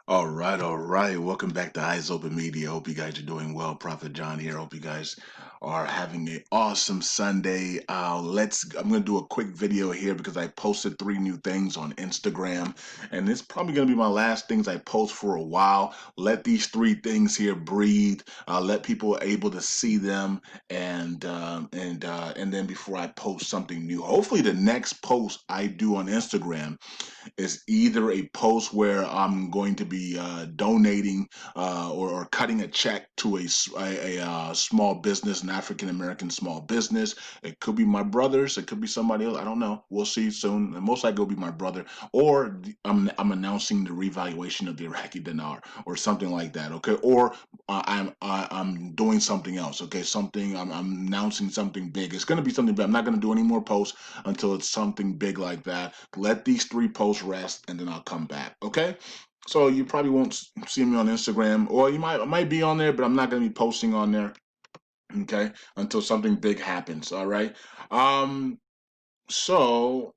All right. Welcome back to Eyes Open Media. Hope you guys are doing well. Prophet John here. Hope you guys are having an awesome Sunday. I'm gonna do a quick video here because I posted three new things on Instagram, and it's probably gonna be my last things I post for a while. Let these three things here breathe. Let people able to see them, and then before I post something new, hopefully the next post I do on Instagram is either a post where I'm going to be donating or cutting a check to a small business, an African American small business. It could be my brothers. It could be somebody else. I don't know. We'll see soon. And most likely it'll be my brother. Or I'm announcing the revaluation of the Iraqi dinar or something like that. Okay. Or I'm doing something else. Okay. I'm announcing something big. It's going to be something big. I'm not going to do any more posts until it's something big like that. Let these three posts rest, and then I'll come back. Okay. So you probably won't see me on Instagram, or I might be on there, but I'm not going to be posting on there. Okay, until something big happens. All right. Um. So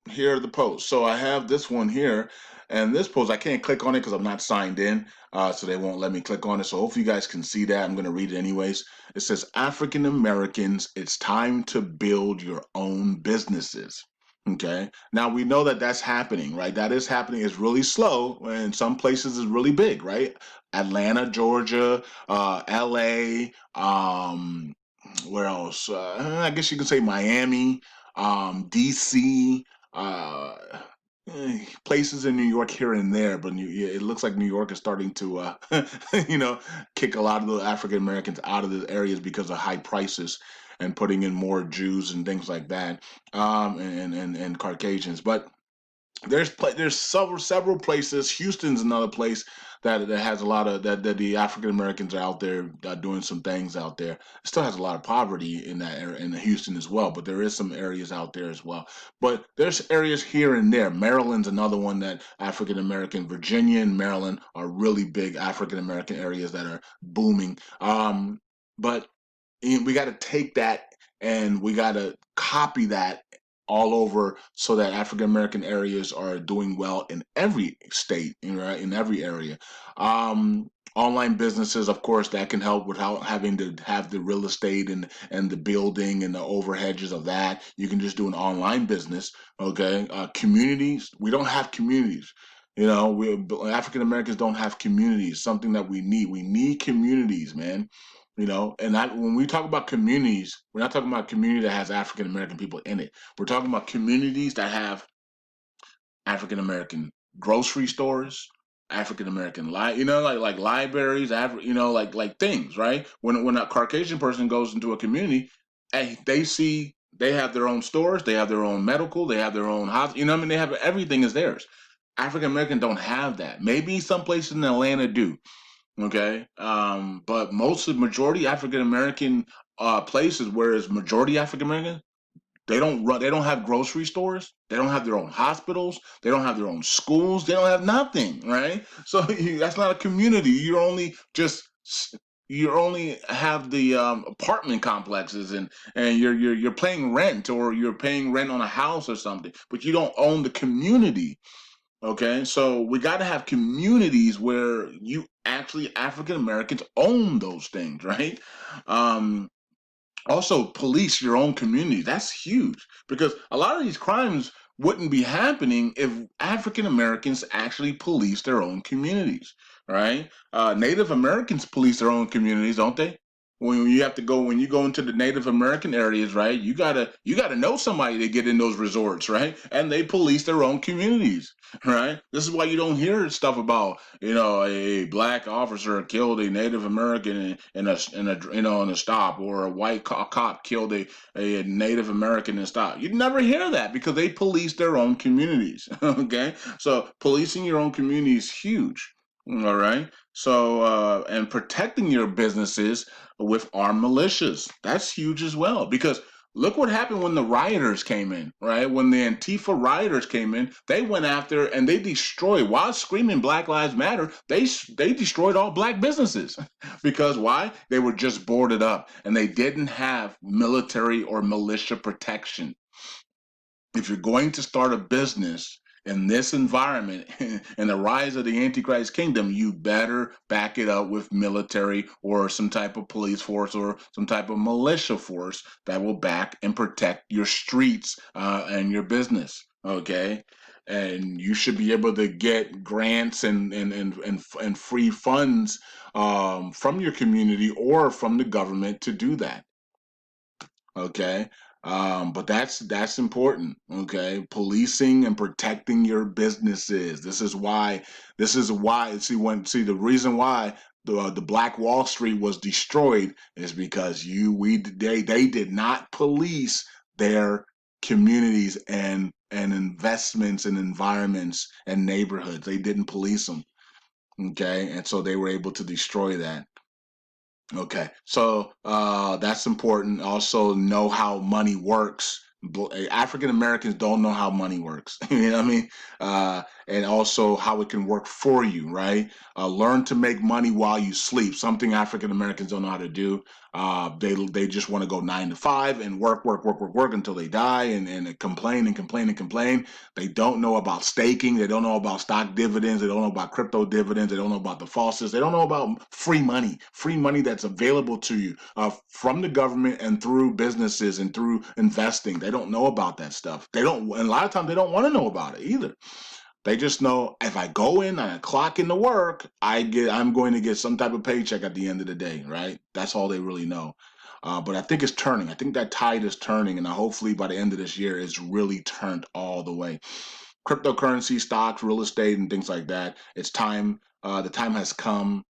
here are the posts. So I have this one here, and this post I can't click on it because I'm not signed in, so they won't let me click on it. So hopefully you guys can see that. I'm going to read it anyways. It says, African Americans, it's time to build your own businesses. Okay. Now we know that that's happening, right? That is happening. It's really slow, and some places is really big, right? Atlanta, Georgia, LA, where else? I guess you could say Miami, DC, uh, places in New York here and there, but yeah, it looks like New York is starting to, you know, kick a lot of the African Americans out of the areas because of high prices and putting in more Jews and things like that, and Caucasians. But there's several places. Houston's another place that has a lot of that the African Americans are out there doing some things out there. It still has a lot of poverty in that area in Houston as well, but there is some areas out there as well. But there's areas here and there. Maryland's another one that African American. Virginia and Maryland are really big African American areas that are booming. But we got to take that and we got to copy that all over so that African American areas are doing well in every state, right, in every area. Online businesses, of course, that can help without having to have the real estate and the building and the overheads of that. You can just do an online business. Okay, communities. We don't have communities. We African Americans don't have communities. Something that we need. We need communities, man. When we talk about communities, we're not talking about a community that has African American people in it. We're talking about communities that have African American grocery stores, African American like libraries, like things, right? When a Caucasian person goes into a community, and they have their own stores, they have their own medical, they have their own house. They have everything is theirs. African American don't have that. Maybe some places in Atlanta do. Okay. But majority African American places where it's majority African American, they don't have grocery stores, they don't have their own hospitals, they don't have their own schools, they don't have nothing, right? So that's not a community. You only have the apartment complexes, and you're paying rent, or you're paying rent on a house or something, but you don't own the community. Okay, so we got to have communities where you actually African Americans own those things, right? Um, Also, police your own community. That's huge because a lot of these crimes wouldn't be happening if African Americans actually police their own communities, right? Native Americans police their own communities, don't they? When you go into the Native American areas, right? You gotta know somebody to get in those resorts, right? And they police their own communities, right? This is why you don't hear stuff about a black officer killed a Native American in a stop, or a white cop killed a Native American in a stop. You'd never hear that because they police their own communities. Okay, so policing your own community is huge. All right. So and protecting your businesses with armed militias, that's huge as well, because look what happened when the rioters came in, right? When the Antifa rioters came in, they went after and they destroyed, while screaming Black Lives Matter, they destroyed all black businesses. Because why? They were just boarded up and they didn't have military or militia protection. If you're going to start a business, in this environment and the rise of the Antichrist kingdom, you better back it up with military or some type of police force or some type of militia force that will back and protect your streets and your business. Okay. And you should be able to get grants and free funds from your community or from the government to do that. Okay. But that's important. Okay, policing and protecting your businesses. This is why see the reason why the Black Wall Street was destroyed is because they did not police their communities and investments and environments and neighborhoods. They didn't police them. Okay, and so they were able to destroy that. Okay, so that's important. Also, know how money works. African Americans don't know how money works. You know what I mean? And also how it can work for you, right? Learn to make money while you sleep. Something African Americans don't know how to do. They just want to go 9 to 5 and work until they die and complain and complain and complain. They don't know about staking. They don't know about stock dividends. They don't know about crypto dividends. They don't know about the falses. They don't know about free money that's available to you from the government and through businesses and through investing. They don't know about that stuff. They don't, and a lot of times they don't want to know about it either. They just know if I go in and I clock into work, I'm going to get some type of paycheck at the end of the day, right? That's all they really know. But I think it's turning. I think that tide is turning, and hopefully by the end of this year, it's really turned all the way. Cryptocurrency, stocks, real estate, and things like that. It's time. The time has come.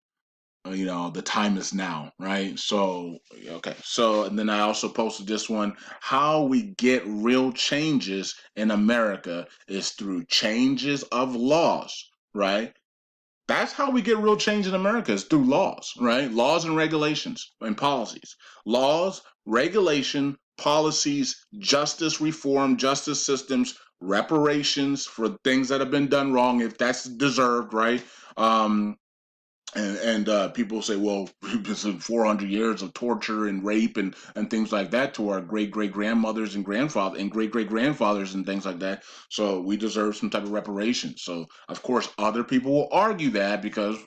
The time is now, right? So okay, so and then I also posted this one. How we get real changes in America is through changes of laws, right? That's how we get real change in America is through laws, right? Laws and regulations and policies. Laws, regulation, policies, justice reform, justice systems, reparations for things that have been done wrong if that's deserved, right? um and people say, well, this is 400 years of torture and rape and things like that to our great grandmothers and grandfather and great grandfathers and things like that. So we deserve some type of reparation. So of course, other people will argue that because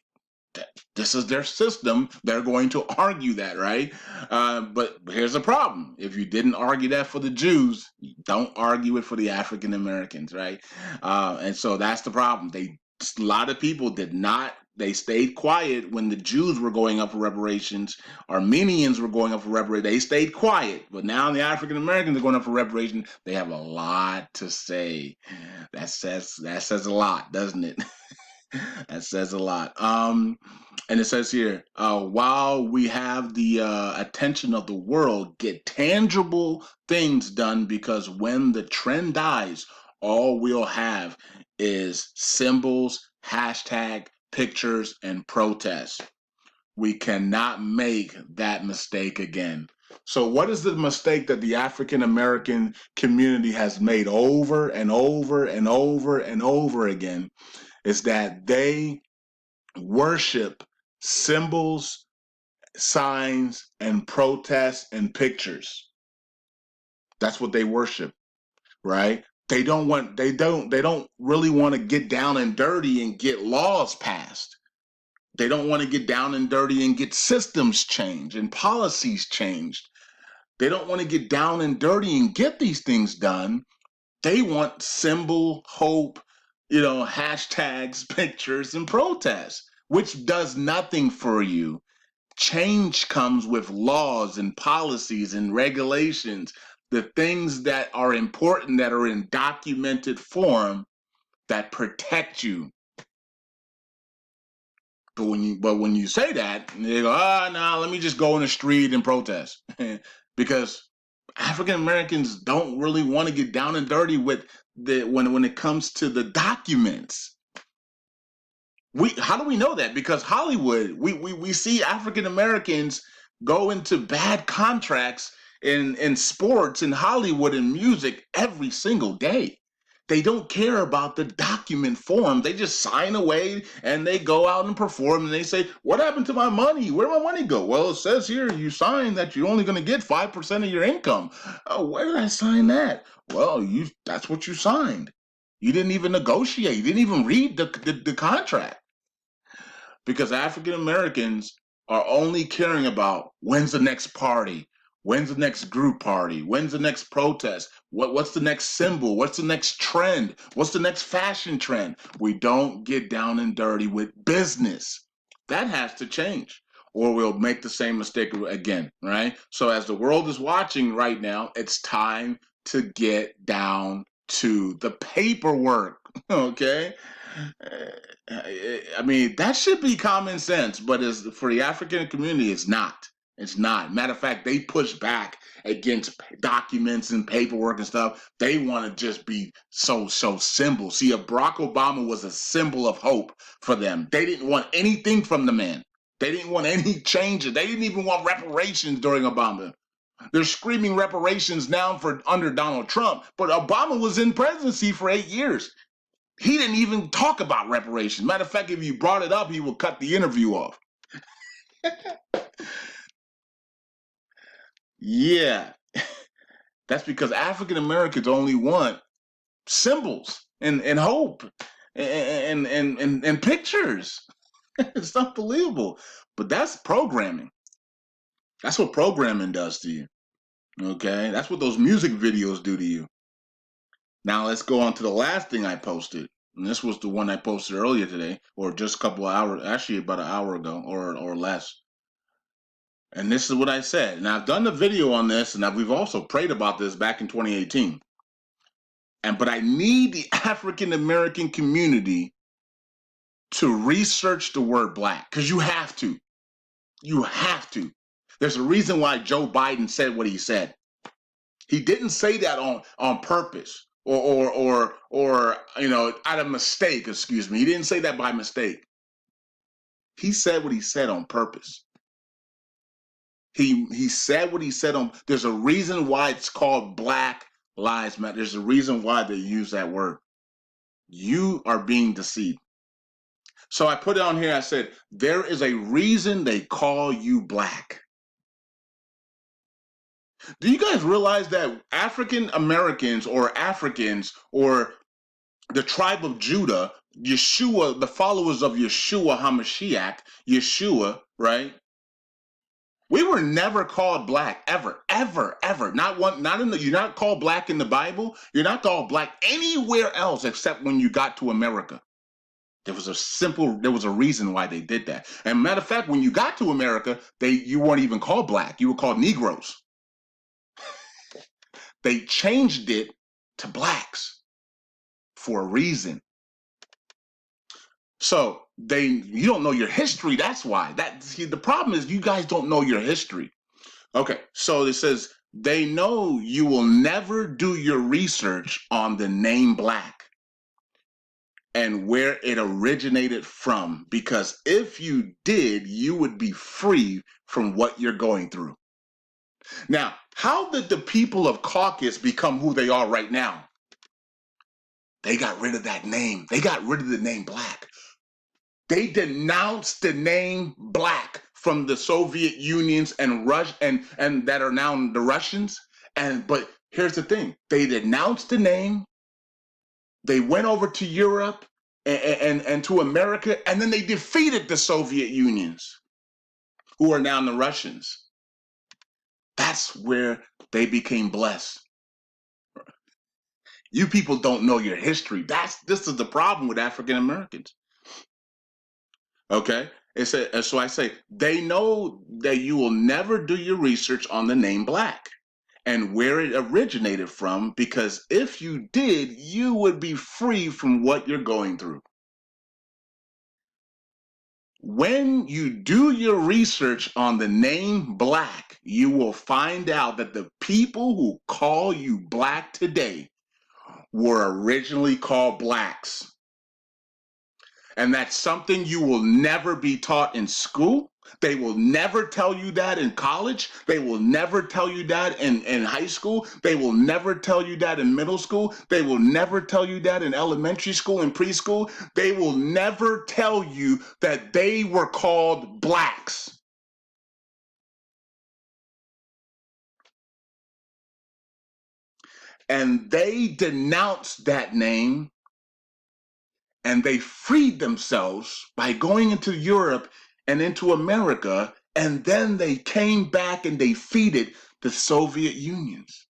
this is their system. They're going to argue that, right? But here's the problem: if you didn't argue that for the Jews, don't argue it for the African Americans, right? And so that's the problem. A lot of people did not. They stayed quiet when the Jews were going up for reparations. Armenians were going up for reparations. They stayed quiet. But now the African Americans are going up for reparations. They have a lot to say. That says a lot, doesn't it? That says a lot. And it says here, while we have the attention of the world, get tangible things done because when the trend dies, all we'll have is symbols, hashtag, pictures, and protests. We cannot make that mistake again. So, what is the mistake that the African American community has made over and over and over and over again? Is that they worship symbols, signs, and protests and pictures. That's what they worship, right? They don't really want to get down and dirty and get laws passed. They don't want to get down and dirty and get systems changed and policies changed. They don't want to get down and dirty and get these things done. They want symbol, hope, hashtags, pictures, and protests, which does nothing for you. Change comes with laws and policies and regulations, the things that are important that are in documented form that protect you. But when you say that, they go, no, let me just go in the street and protest. Because African Americans don't really want to get down and dirty with when it comes to the documents. How do we know that? Because Hollywood, we see African Americans go into bad contracts in sports, in Hollywood, and music every single day. They don't care about the document form. They just sign away and they go out and perform and they say, what happened to my money? Where did my money go? Well, it says here you signed that you're only going to get 5% of your income. Oh, where did I sign that? Well, that's what you signed. You didn't even negotiate. You didn't even read the contract, because African Americans are only caring about when's the next party, when's the next group party, when's the next protest, what's the next symbol, what's the next trend, what's the next fashion trend. We don't get down and dirty with business. That has to change, or we'll make the same mistake again, right? So as the world is watching right now, it's time to get down to the paperwork. Okay. I mean, that should be common sense, but as for the African community, it's not. It's not. Matter of fact, they push back against documents and paperwork and stuff. They want to just be so simple. See, if Barack Obama was a symbol of hope for them, they didn't want anything from the man. They didn't want any changes. They didn't even want reparations during Obama. They're screaming reparations now for under Donald Trump, but Obama was in presidency for 8 years. He didn't even talk about reparations. Matter of fact, if you brought it up, he would cut the interview off. Yeah, that's because African Americans only want symbols and hope and pictures. It's unbelievable. But that's programming. That's what programming does to you. Okay, that's what those music videos do to you. Now let's go on to the last thing I posted. And this was the one I posted earlier today, or just a couple of hours, actually about an hour ago or less. And this is what I said. And I've done the video on this, and we've also prayed about this back in 2018. But I need the African American community to research the word black, because you have to. You have to. There's a reason why Joe Biden said what he said. He didn't say that on purpose or out of mistake. Excuse me. He didn't say that by mistake. He said what he said on purpose. He said what he said on. There's a reason why it's called Black Lives Matter. There's a reason why they use that word. You are being deceived. So I put it on here. I said there is a reason they call you black. Do you guys realize that African Americans or Africans or the tribe of Judah, Yeshua, the followers of Yeshua HaMashiach, Yeshua, right? We were never called black, ever, ever, ever. Not one, not in the, you're not called black in the Bible. You're not called black anywhere else except when you got to America. There was a reason why they did that. And matter of fact, when you got to America, you weren't even called black. You were called Negroes. They changed it to blacks for a reason. So you don't know your history. That's why. The problem is you guys don't know your history. Okay, so it says they know you will never do your research on the name black and where it originated from, because if you did, you would be free from what you're going through. Now, how did the people of Caucasus become who they are right now? They got rid of that name. They got rid of the name black. They denounced the name black from the Soviet Unions and that are now the Russians. But here's the thing: they denounced the name. They went over to Europe and to America, and then they defeated the Soviet Unions, who are now the Russians. That's where they became blessed. You people don't know your history. This is the problem with African Americans. Okay? So I say, they know that you will never do your research on the name black and where it originated from, because if you did, you would be free from what you're going through. When you do your research on the name black, you will find out that the people who call you black today were originally called blacks. And that's something you will never be taught in school. They will never tell you that in college. They will never tell you that in high school. They will never tell you that in middle school. They will never tell you that in elementary school and preschool. They will never tell you that they were called blacks. And they denounced that name And they freed themselves by going into Europe and into America, and then they came back and they defeated the Soviet Unions.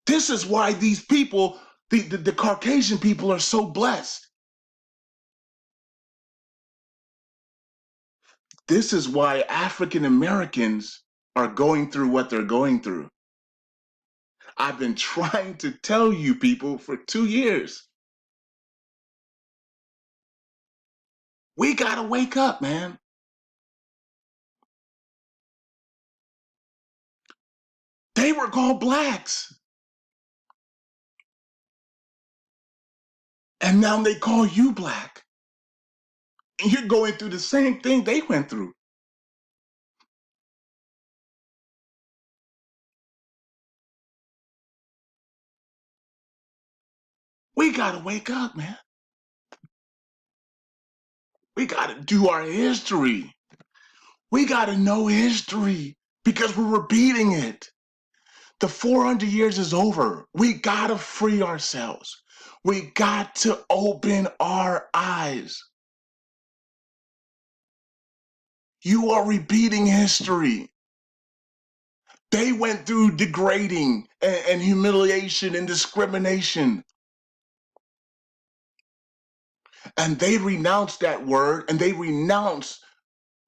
This is why these people, the Caucasian people, are so blessed. This is why African Americans are going through what they're going through. I've been trying to tell you people for 2 years. We gotta wake up, man. They were called blacks. And now they call you black. And you're going through the same thing they went through. We gotta wake up, man. We gotta do our history. We gotta know history because we're repeating it. The 400 years is over. We gotta free ourselves. We got to open our eyes. You are repeating history. They went through degrading and humiliation and discrimination. And they renounced that word and they renounced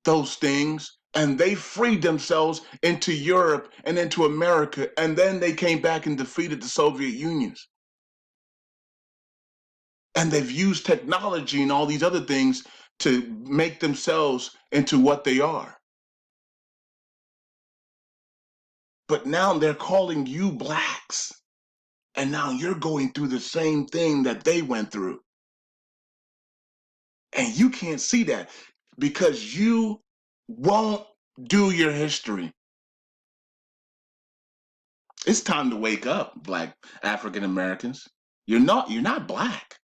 those things and they freed themselves into Europe and into America. And then they came back and defeated the Soviet Unions. And they've used technology and all these other things to make themselves into what they are. But now they're calling you blacks. And now you're going through the same thing that they went through. And you can't see that because you won't do your history. It's time to wake up, Black African Americans. You're not black.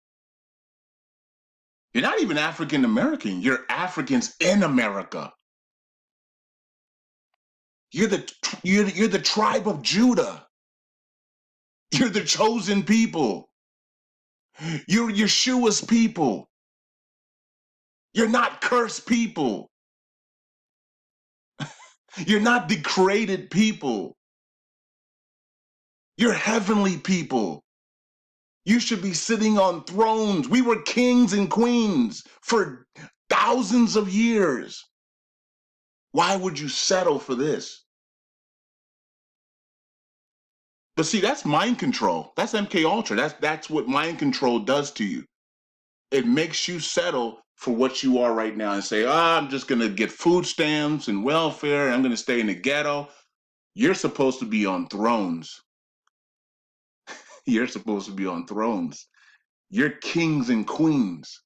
You're not even African American. You're Africans in America. You're the tribe of Judah. You're the chosen people. You're Yeshua's people. You're not cursed people. You're not degraded people. You're heavenly people. You should be sitting on thrones. We were kings and queens for thousands of years. Why would you settle for this? But see, that's mind control. That's MK Ultra. That's what mind control does to you. It makes you settle for what you are right now and say, I'm just gonna get food stamps and welfare, and I'm gonna stay in the ghetto. You're supposed to be on thrones. You're supposed to be on thrones. You're kings and queens.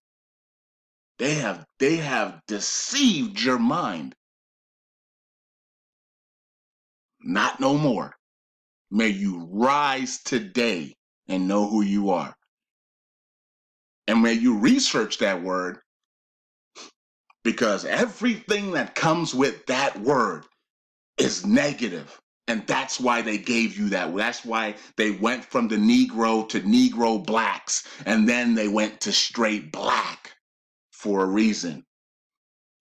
They have deceived your mind. Not no more. May you rise today and know who you are. And may you research that word because everything that comes with that word is negative. And that's why they gave you that. That's why they went from the Negro to Negro blacks. And then they went to straight black for a reason.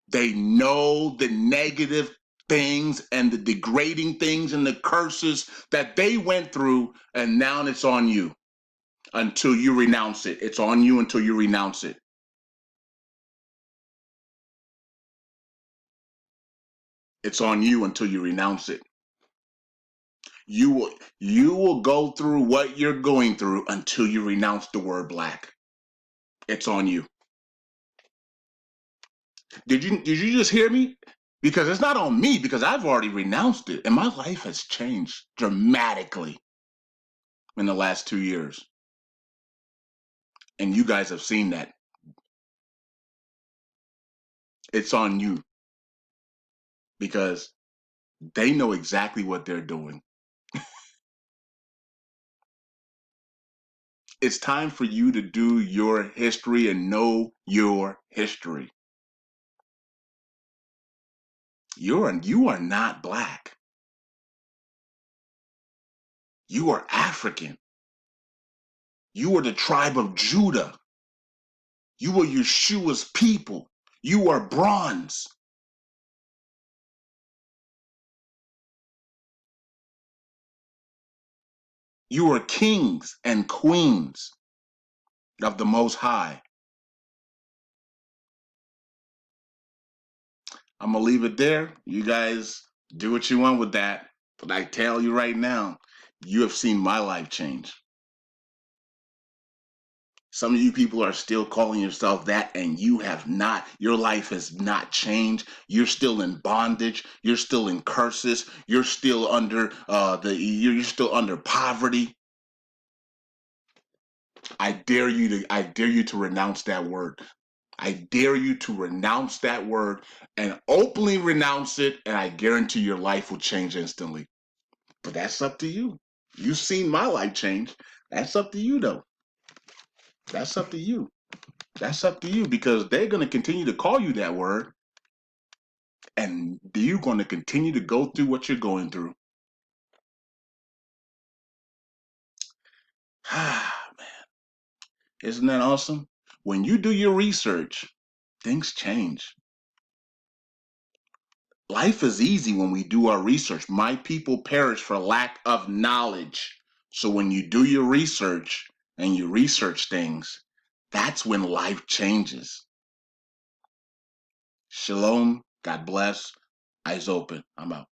They know the negative things and the degrading things and the curses that they went through. And now it's on you until you renounce it. It's on you until you renounce it. It's on you until you renounce it. You will go through what you're going through until you renounce the word black. It's on you. Did you just hear me? Because it's not on me because I've already renounced it and my life has changed dramatically in the last 2 years. And you guys have seen that. It's on you because they know exactly what they're doing. It's time for you to do your history and know your history. You are not black. You are African. You are the tribe of Judah. You are Yeshua's people. You are bronze. You are kings and queens of the Most High. I'm going to leave it there. You guys do what you want with that. But I tell you right now, you have seen my life change. Some of you people are still calling yourself that, and you have not. Your life has not changed. You're still in bondage. You're still in curses. You're still under you're still under poverty. I dare you to renounce that word. I dare you to renounce that word and openly renounce it, and I guarantee your life will change instantly. But that's up to you. You've seen my life change. That's up to you, though. That's up to you. That's up to you because they're going to continue to call you that word, and you're going to continue to go through what you're going through. Ah, man, isn't that awesome? When you do your research, things change. Life is easy when we do our research. My people perish for lack of knowledge. So when you do your research and you research things, that's when life changes. Shalom. God bless. Eyes open. I'm out.